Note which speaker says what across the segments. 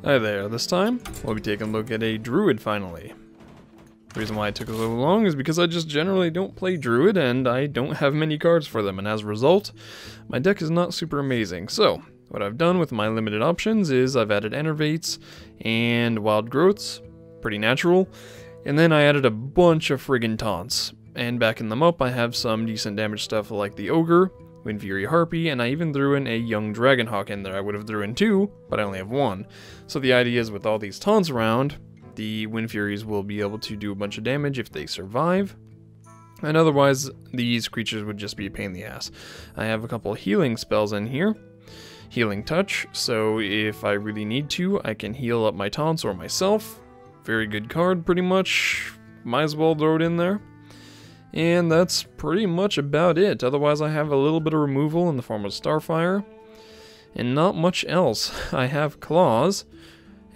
Speaker 1: Hi there, this time we'll be taking a look at a Druid finally. The reason why it took so long is because I just generally don't play Druid and I don't have many cards for them, and as a result, my deck is not super amazing. So, what I've done with my limited options is I've added Enervates and Wild Growths, pretty natural, and then I added a bunch of friggin' taunts. And backing them up, I have some decent damage stuff like the Ogre, Windfury Harpy, and I even threw in a young Dragonhawk in there. I would have threw in two, but I only have one. So the idea is with all these taunts around, the Windfuries will be able to do a bunch of damage if they survive. And otherwise, these creatures would just be a pain in the ass. I have a couple healing spells in here. Healing Touch, so if I really need to, I can heal up my taunts or myself. Very good card, pretty much. Might as well throw it in there. And that's pretty much about it. Otherwise, I have a little bit of removal in the form of Starfire. And not much else. I have Claws,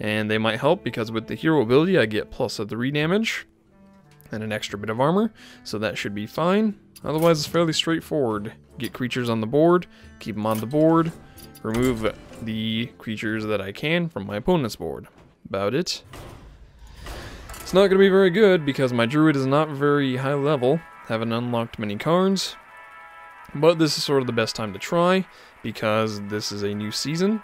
Speaker 1: and they might help because with the hero ability, I get +3 damage and an extra bit of armor, so that should be fine. Otherwise, it's fairly straightforward. Get creatures on the board, keep them on the board, remove the creatures that I can from my opponent's board. About it. It's not going to be very good because my Druid is not very high level, haven't unlocked many cards, but this is sort of the best time to try because this is a new season.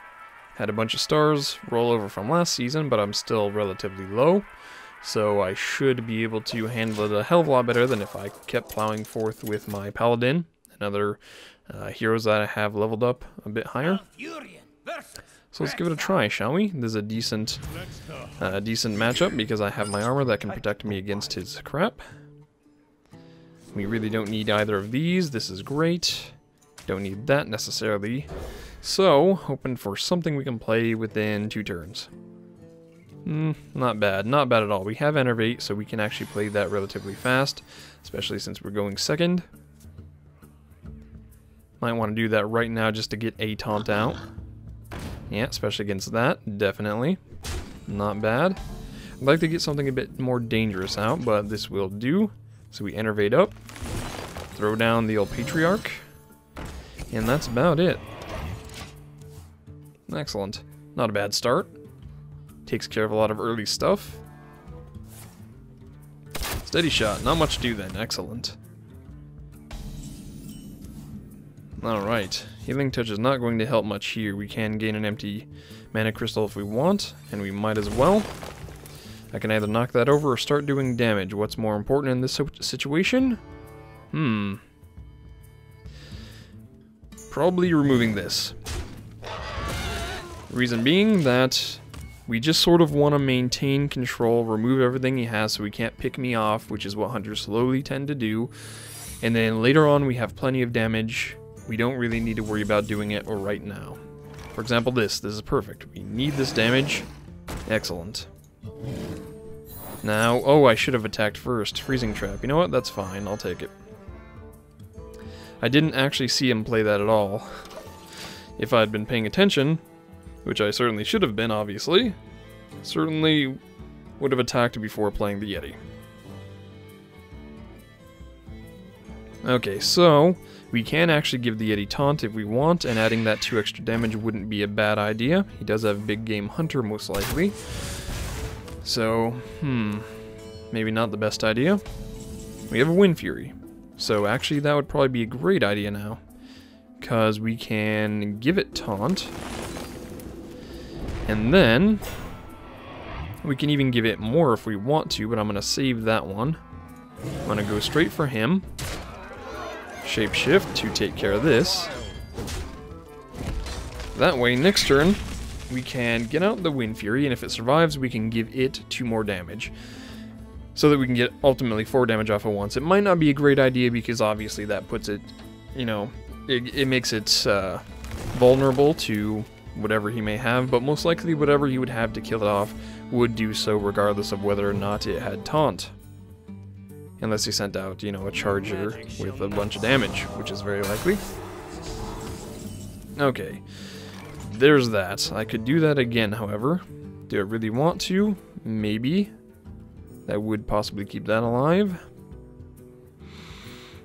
Speaker 1: Had a bunch of stars roll over from last season, but I'm still relatively low, so I should be able to handle it a hell of a lot better than if I kept plowing forth with my Paladin and other heroes that I have leveled up a bit higher. So let's give it a try, shall we? This is a decent matchup because I have my armor that can protect me against his crap. We really don't need either of these. This is great. Don't need that necessarily. So, hoping for something we can play within 2 turns. Not bad. Not bad at all. We have Enervate, so we can actually play that relatively fast, especially since we're going second. Might want to do that right now just to get a taunt out. Yeah, especially against that, definitely. Not bad. I'd like to get something a bit more dangerous out, but this will do. So we Enervate up, throw down the old Patriarch, and that's about it. Excellent. Not a bad start. Takes care of a lot of early stuff. Steady shot, not much to do then, excellent. Alright, Healing Touch is not going to help much here. We can gain an empty mana crystal if we want, and we might as well. I can either knock that over or start doing damage. What's more important in this situation? Probably removing this. Reason being that we just sort of want to maintain control, remove everything he has so he can't pick me off, which is what hunters slowly tend to do. And then later on we have plenty of damage. We don't really need to worry about doing it right now. For example, this is perfect. We need this damage. Excellent. Now, oh, I should have attacked first. Freezing Trap. You know what? That's fine. I'll take it. I didn't actually see him play that at all. If I had been paying attention, which I certainly should have been, obviously, certainly would have attacked before playing the Yeti. Okay, so we can actually give the Yeti taunt if we want, and adding that 2 extra damage wouldn't be a bad idea. He does have Big Game Hunter, most likely. So, maybe not the best idea. We have a Windfury. So actually that would probably be a great idea now, because we can give it taunt, and then we can even give it more if we want to, but I'm going to save that one. I'm going to go straight for him. Shapeshift to take care of this. That way, next turn, we can get out the Windfury, and if it survives, we can give it 2 more damage. So that we can get ultimately 4 damage off at once. It might not be a great idea because obviously that puts it, you know, it makes it vulnerable to whatever he may have, but most likely whatever he would have to kill it off would do so regardless of whether or not it had taunt. Unless he sent out, you know, a charger with a bunch of damage, which is very likely. Okay, there's that. I could do that again, however. Do I really want to? Maybe. That would possibly keep that alive.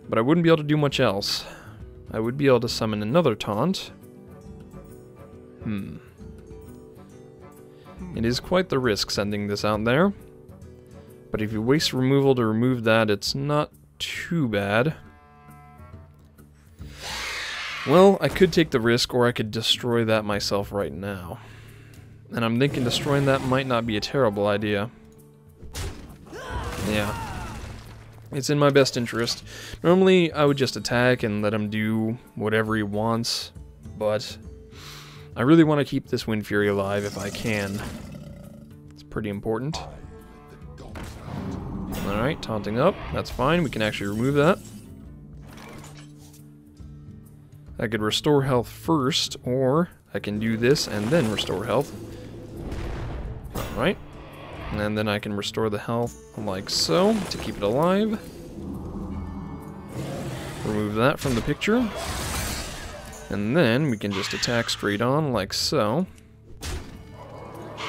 Speaker 1: But I wouldn't be able to do much else. I would be able to summon another taunt. It is quite the risk sending this out there. But if you waste removal to remove that, it's not too bad. Well, I could take the risk, or I could destroy that myself right now. And I'm thinking destroying that might not be a terrible idea. Yeah. It's in my best interest. Normally, I would just attack and let him do whatever he wants, but I really want to keep this Wind Fury alive if I can. It's pretty important. Alright, taunting up. That's fine. We can actually remove that. I could restore health first, or I can do this and then restore health. Alright. And then I can restore the health like so to keep it alive. Remove that from the picture. And then we can just attack straight on like so.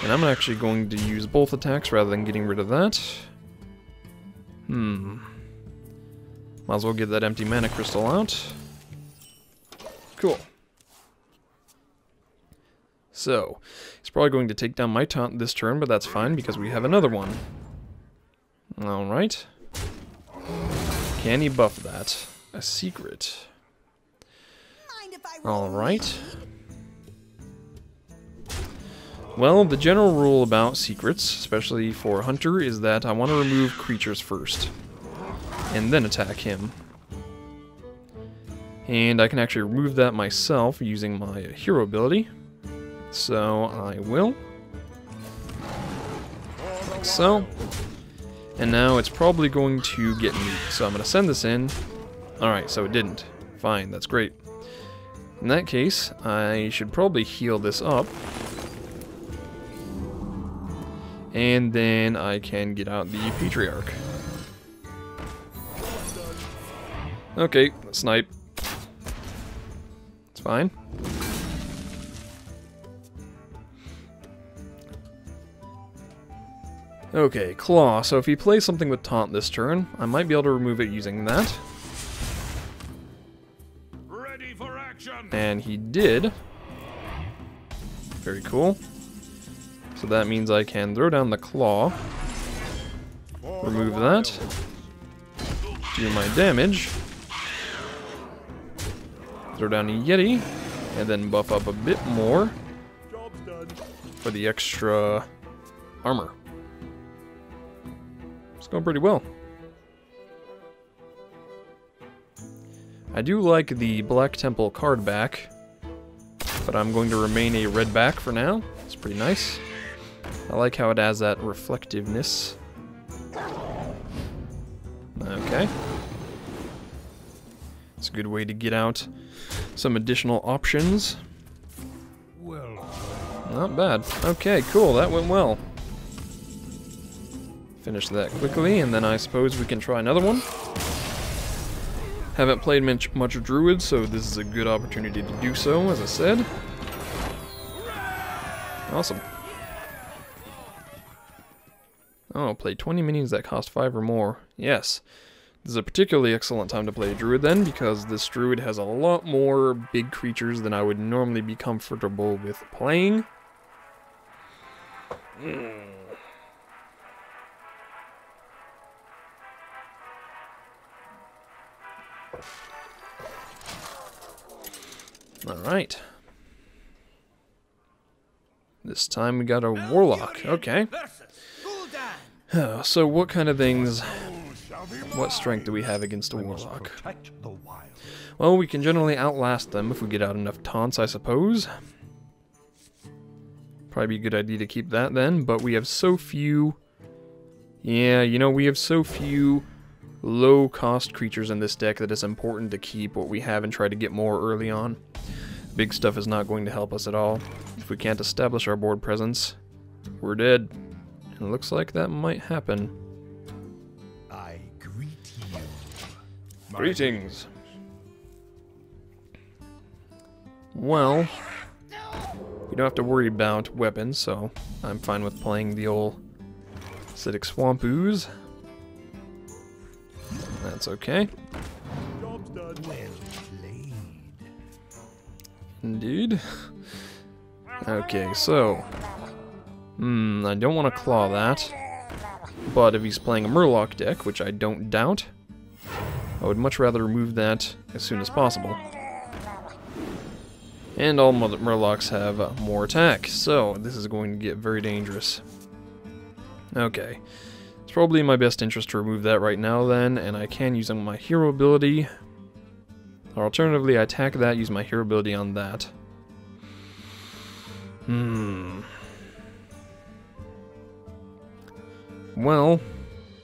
Speaker 1: And I'm actually going to use both attacks rather than getting rid of that. Might as well get that empty mana crystal out. Cool. So, he's probably going to take down my taunt this turn, but that's fine because we have another one. Alright. Can he buff that? A secret. Alright. Well, the general rule about secrets, especially for Hunter, is that I want to remove creatures first, and then attack him. And I can actually remove that myself using my hero ability. So I will. Like so. And now it's probably going to get me. So I'm going to send this in. Alright, so it didn't. Fine, that's great. In that case, I should probably heal this up. And then I can get out the Patriarch. Okay, snipe. It's fine. Okay, Claw. So if he plays something with Taunt this turn, I might be able to remove it using that.
Speaker 2: Ready for action.
Speaker 1: And he did. Very cool. So that means I can throw down the Claw, remove that, do my damage, throw down a Yeti, and then buff up a bit more for the extra armor. It's going pretty well. I do like the Black Temple card back, but I'm going to remain a red back for now. It's pretty nice. I like how it has that reflectiveness. Okay. It's a good way to get out some additional options. Not bad. Okay, cool. That went well. Finish that quickly, and then I suppose we can try another one. Haven't played much Druid, so this is a good opportunity to do so, as I said. Awesome. Oh, play 20 minions that cost 5 or more. Yes. This is a particularly excellent time to play a Druid then, because this Druid has a lot more big creatures than I would normally be comfortable with playing. Alright. This time we got a Warlock. Okay. So what kind of things, what strength do we have against a Warlock? Well, we can generally outlast them if we get out enough taunts, I suppose. Probably be a good idea to keep that then, but we have so few... Yeah, you know, we have so few low-cost creatures in this deck that it's important to keep what we have and try to get more early on. Big stuff is not going to help us at all. If we can't establish our board presence, we're dead. And it looks like that might happen.
Speaker 2: I greet you.
Speaker 1: Greetings. Well, we don't have to worry about weapons, so I'm fine with playing the old acidic swamp ooze. That's okay.
Speaker 2: Job's done. Well played.
Speaker 1: Indeed. Okay, so I don't want to claw that. But if he's playing a Murloc deck, which I don't doubt, I would much rather remove that as soon as possible. And all Murlocs have more attack, so this is going to get very dangerous. Okay. It's probably in my best interest to remove that right now then, and I can use my hero ability. Or alternatively, I attack that, use my hero ability on that. Well,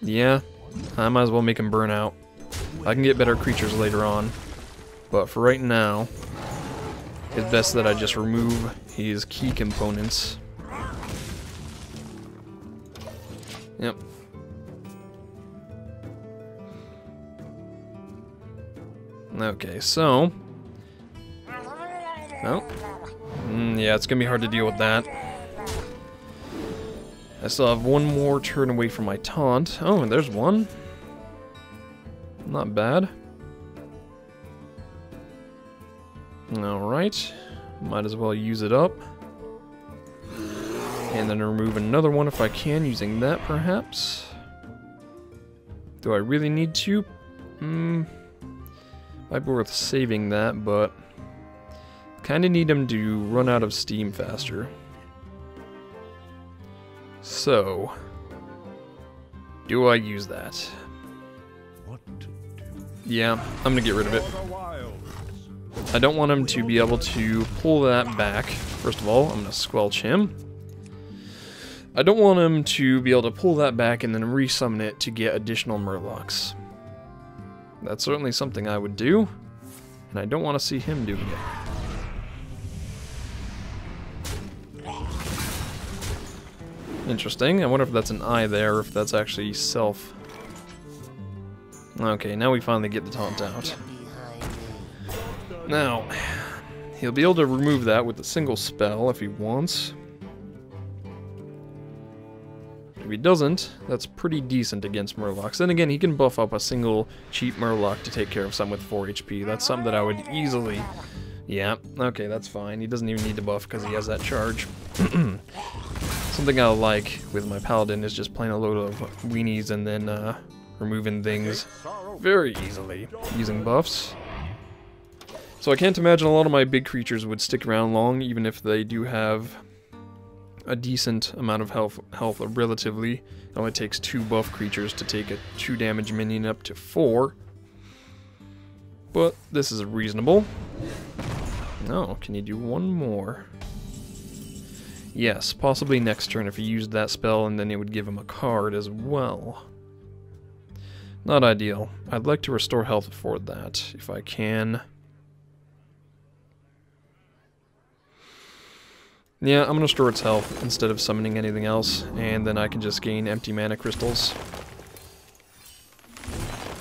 Speaker 1: yeah, I might as well make him burn out. I can get better creatures later on, but for right now, it's best that I just remove his key components. Yep. Okay, so... Oh. Yeah, it's gonna be hard to deal with that. I still have one more turn away from my taunt. Oh, and there's one. Not bad. Alright. Might as well use it up. And then remove another one if I can, using that perhaps. Do I really need to? Might be worth saving that, but kinda need him to run out of steam faster. So, do I use that?
Speaker 2: What to do?
Speaker 1: Yeah, I'm gonna get rid of it. I don't want him to be able to pull that back. First of all, I'm gonna squelch him. I don't want him to be able to pull that back and then resummon it to get additional Murlocs. That's certainly something I would do, and I don't want to see him doing it. Interesting. I wonder if that's an eye there, or if that's actually self. Okay, now we finally get the taunt out. Now, he'll be able to remove that with a single spell if he wants. If he doesn't, that's pretty decent against Murlocs. Then again, he can buff up a single cheap Murloc to take care of some with 4 HP. That's something that I would easily... Yeah, okay, that's fine. He doesn't even need to buff because he has that charge. Something I like with my Paladin is just playing a load of weenies and then removing things very easily using buffs. So I can't imagine a lot of my big creatures would stick around long, even if they do have a decent amount of health relatively. It only takes 2 buff creatures to take a 2 damage minion up to 4. But this is reasonable. No, can you do one more? Yes, possibly next turn if he used that spell, and then it would give him a card as well. Not ideal. I'd like to restore health for that, if I can. Yeah, I'm gonna store its health instead of summoning anything else, and then I can just gain empty mana crystals.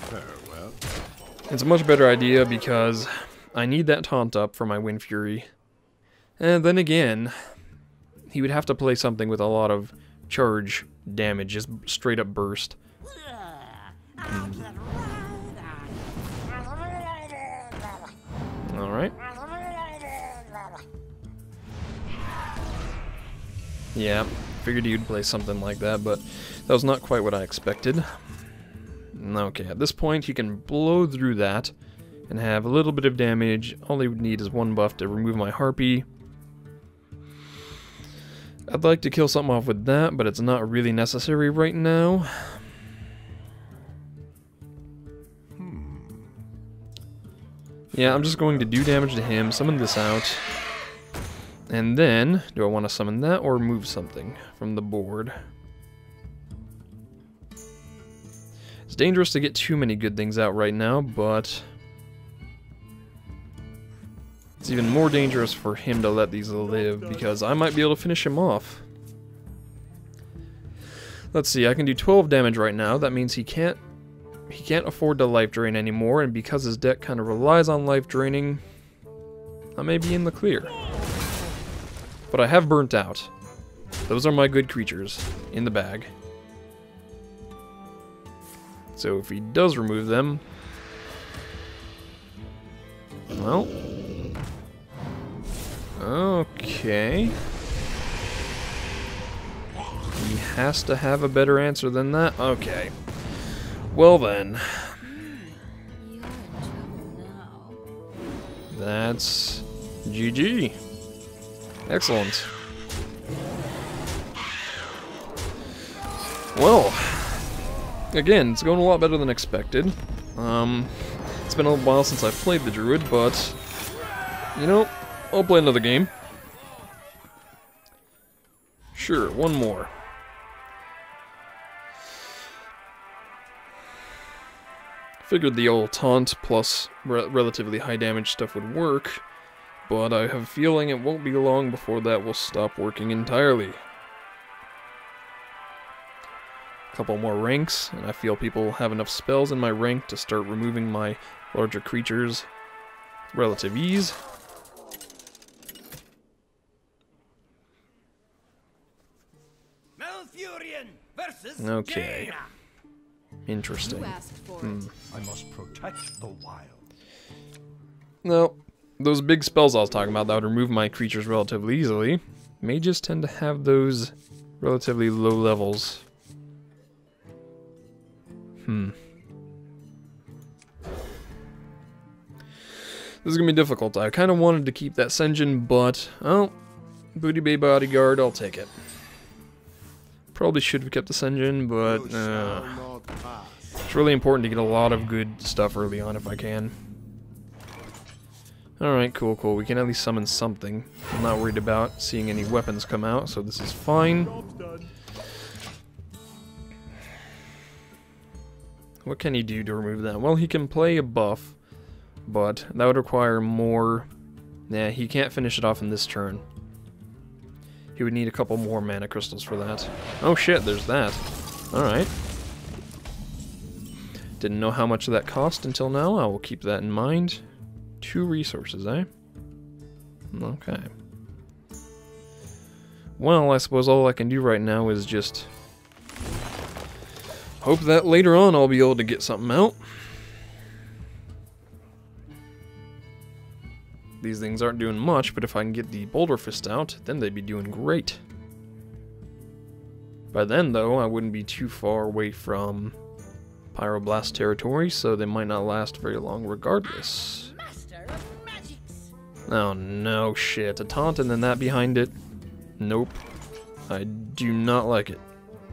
Speaker 2: Farewell.
Speaker 1: It's a much better idea because I need that taunt up for my Wind Fury. And then again, he would have to play something with a lot of charge damage, just straight up burst. Alright. Yeah, figured you'd play something like that, but that was not quite what I expected. Okay, at this point he can blow through that and have a little bit of damage. All he would need is 1 buff to remove my Harpy. I'd like to kill something off with that, but it's not really necessary right now. Yeah, I'm just going to do damage to him, summon this out. And then, do I want to summon that or move something from the board? It's dangerous to get too many good things out right now, but it's even more dangerous for him to let these live, because I might be able to finish him off. Let's see, I can do 12 damage right now. That means he can't afford to life drain anymore, and because his deck kind of relies on life draining, I may be in the clear. But I have burnt out. Those are my good creatures in the bag. So if he does remove them, well, okay. has to have a better answer than that? Okay. Well then.
Speaker 3: You're in trouble now.
Speaker 1: That's GG. Excellent. Well, again, it's going a lot better than expected. It's been a while since I've played the Druid, but, you know, I'll play another game. Sure, one more. Figured the old taunt plus relatively high damage stuff would work, but I have a feeling it won't be long before that will stop working entirely. Couple more ranks, and I feel people have enough spells in my rank to start removing my larger creatures with relative ease.
Speaker 4: Malfurion versus
Speaker 1: Okay.
Speaker 4: Jaina.
Speaker 1: Interesting.
Speaker 3: You asked for it.
Speaker 2: I must protect the wild.
Speaker 1: No, those big spells I was talking about that would remove my creatures relatively easily, mages tend to have those relatively low levels. This is gonna be difficult. I kind of wanted to keep that Senjin, but, oh, Booty Bay Bodyguard, I'll take it. Probably should have kept the Senjin, but it's really important to get a lot of good stuff early on if I can. Alright, cool, cool. We can at least summon something. I'm not worried about seeing any weapons come out, so this is fine. What can he do to remove that? Well, he can play a buff, but that would require more... Nah, he can't finish it off in this turn. He would need a couple more mana crystals for that. Oh shit, there's that. Alright. Didn't know how much that cost until now. I will keep that in mind. 2 resources, eh? Okay. Well, I suppose all I can do right now is just hope that later on I'll be able to get something out. These things aren't doing much, but if I can get the Boulder Fist out, then they'd be doing great. By then, though, I wouldn't be too far away from Pyroblast territory, so they might not last very long regardless.
Speaker 3: Master of magics.
Speaker 1: Oh no, shit. A taunt and then that behind it? Nope. I do not like it.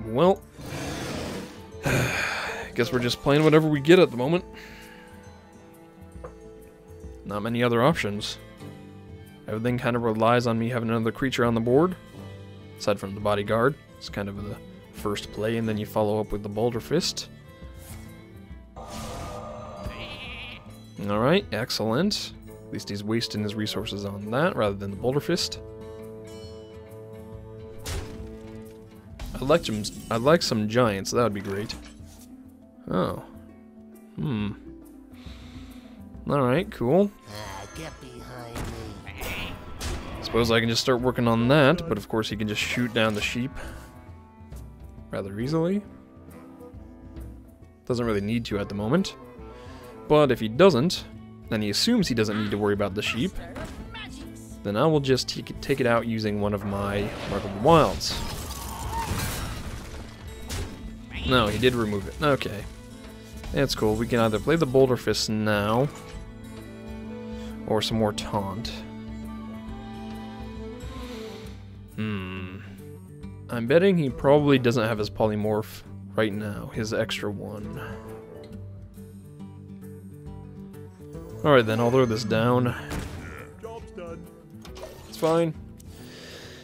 Speaker 1: Well, guess we're just playing whatever we get at the moment. Not many other options. Everything kind of relies on me having another creature on the board. Aside from the bodyguard. It's kind of the first play, and then you follow up with the Boulder Fist. Alright, excellent. At least he's wasting his resources on that rather than the Boulder Fist. I'd like some giants, that would be great. Oh. Alright, cool.
Speaker 4: Get behind me.
Speaker 1: Suppose I can just start working on that, but of course he can just shoot down the sheep rather easily. Doesn't really need to at the moment. But if he doesn't, and he assumes he doesn't need to worry about the sheep, then I will just take it out using one of my Remarkable Wilds. No, he did remove it. Okay. That's cool. We can either play the Boulder Fist now, or some more taunt. I'm betting he probably doesn't have his polymorph right now, his extra one. Alright then, I'll throw this down. It's fine.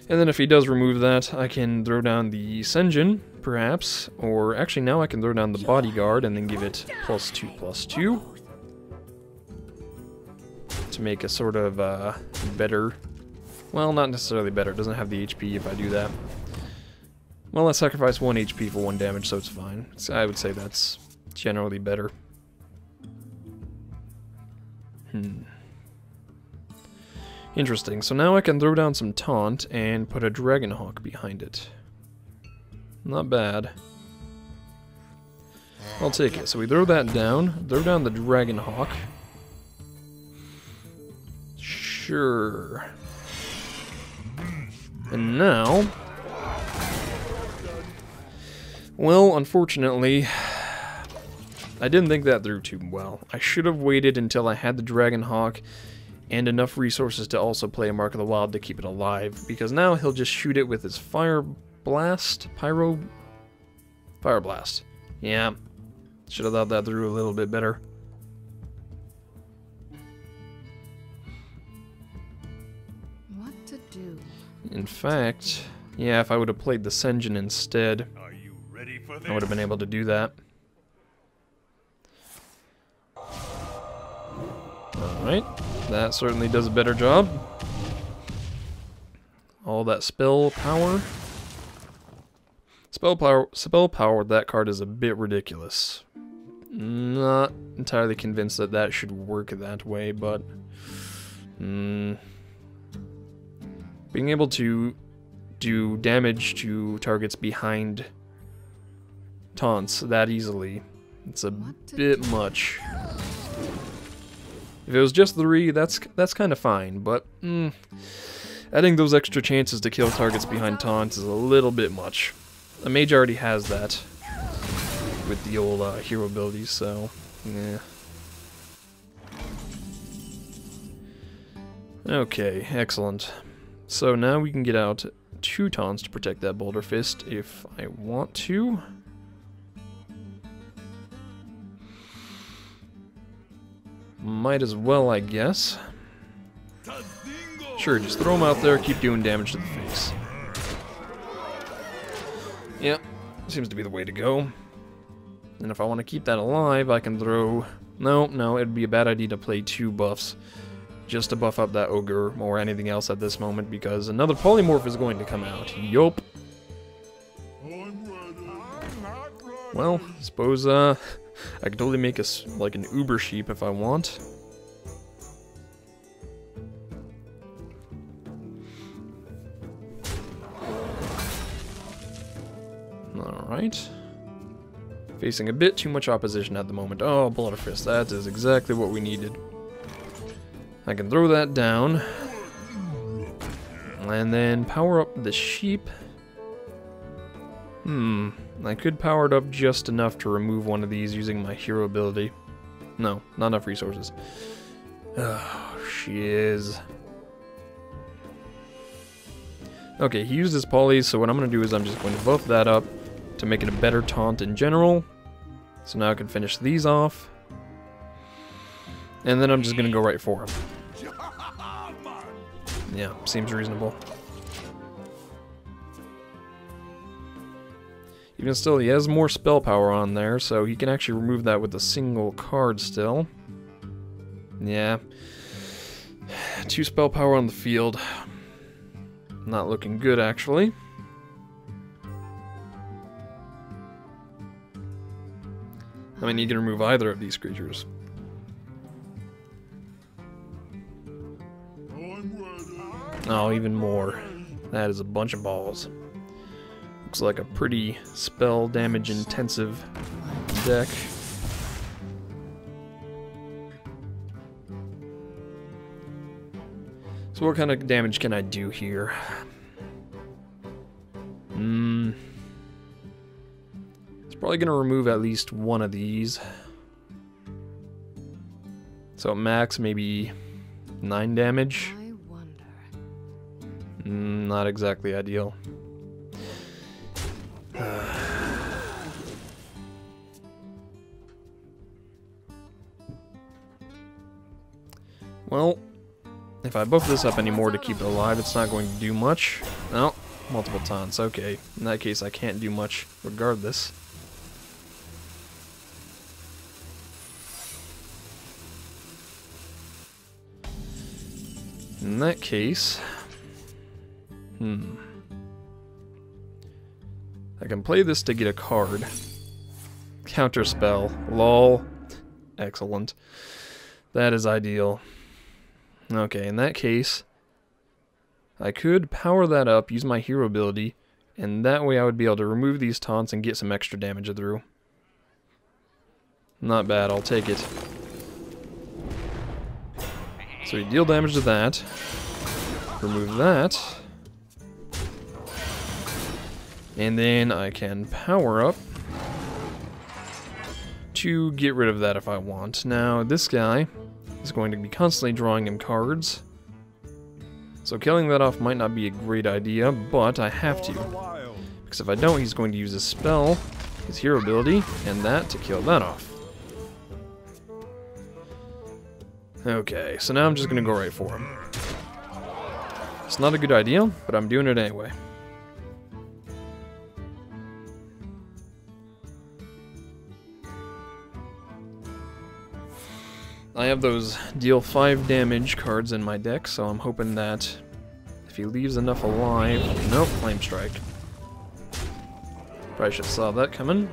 Speaker 1: And then if he does remove that, I can throw down the Senjin, perhaps. Or actually now I can throw down the Bodyguard and then give it +2/+2. To make a sort of better... Well, not necessarily better. It doesn't have the HP if I do that. Well, I sacrifice 1 HP for 1 damage, so it's fine. So I would say that's generally better. Interesting. So now I can throw down some taunt and put a Dragonhawk behind it. Not bad. I'll take it. So we throw that down. Throw down the Dragonhawk. Sure. And now... Well, unfortunately, I didn't think that through too well. I should have waited until I had the Dragon Hawk and enough resources to also play a Mark of the Wild to keep it alive, because now he'll just shoot it with his Fire Blast? Fire Blast. Yeah, should have thought that through a little bit better.
Speaker 3: What to do?
Speaker 1: In fact, yeah, if I would have played the Senjin instead,
Speaker 2: Are you ready for this?
Speaker 1: I would have been able to do that. Alright, that certainly does a better job. All that spell power. Spell power with that card is a bit ridiculous. Not entirely convinced that that should work that way, but being able to do damage to targets behind taunts that easily, it's a bit much. If it was just 3, that's kind of fine, but adding those extra chances to kill targets behind taunts is a little bit much. A mage already has that with the old hero abilities, so yeah. Okay, excellent. So now we can get out 2 taunts to protect that Boulder Fist if I want to. Might as well, I guess. Sure, just throw them out there, keep doing damage to the face. Yep, seems to be the way to go. And if I want to keep that alive, I can throw... No, it'd be a bad idea to play 2 buffs just to buff up that ogre or anything else at this moment, because another polymorph is going to come out. Yup. Well, suppose I could totally make like an uber sheep if I want. Alright. Facing a bit too much opposition at the moment. Oh, Blood Fist, that is exactly what we needed. I can throw that down. And then power up the sheep. I could power it up just enough to remove one of these using my hero ability. No, not enough resources. Oh, shiz. Okay, he used his polys, so what I'm going to do is I'm just going to buff that up to make it a better taunt in general. So now I can finish these off. And then I'm just going to go right for him. Yeah, seems reasonable. Even still, he has more spell power on there, so he can actually remove that with a single card still. Yeah. 2 spell power on the field. Not looking good, actually. I mean, you can remove either of these creatures. Oh, even more. That is a bunch of balls. Looks like a pretty spell damage intensive deck. So what kind of damage can I do here? It's probably going to remove at least one of these. So max maybe 9 damage.
Speaker 3: I wonder.
Speaker 1: Not exactly ideal. Well, if I buff this up anymore to keep it alive, it's not going to do much. No, multiple taunts. Okay, in that case, I can't do much regardless. In that case, I can play this to get a card. Counterspell. Lol. Excellent. That is ideal. Okay, in that case, I could power that up, use my hero ability, and that way I would be able to remove these taunts and get some extra damage through. Not bad, I'll take it. So you deal damage to that. Remove that. And then I can power up to get rid of that if I want. Now, this guy is going to be constantly drawing him cards. So killing that off might not be a great idea, but I have to. Because if I don't, he's going to use his spell, his hero ability, and that to kill that off. Okay, so now I'm just going to go right for him. It's not a good idea, but I'm doing it anyway. I have those deal 5 damage cards in my deck, so I'm hoping that if he leaves enough alive... Nope, Flame Strike. Probably should have saw that coming.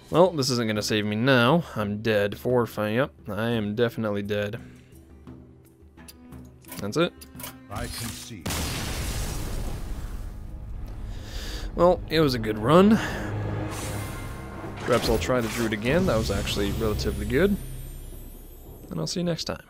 Speaker 1: Well, this isn't going to save me now. I'm dead. Yep, I am definitely dead. That's it.
Speaker 2: I can see.
Speaker 1: Well, it was a good run. Perhaps I'll try the Druid again. That was actually relatively good. And I'll see you next time.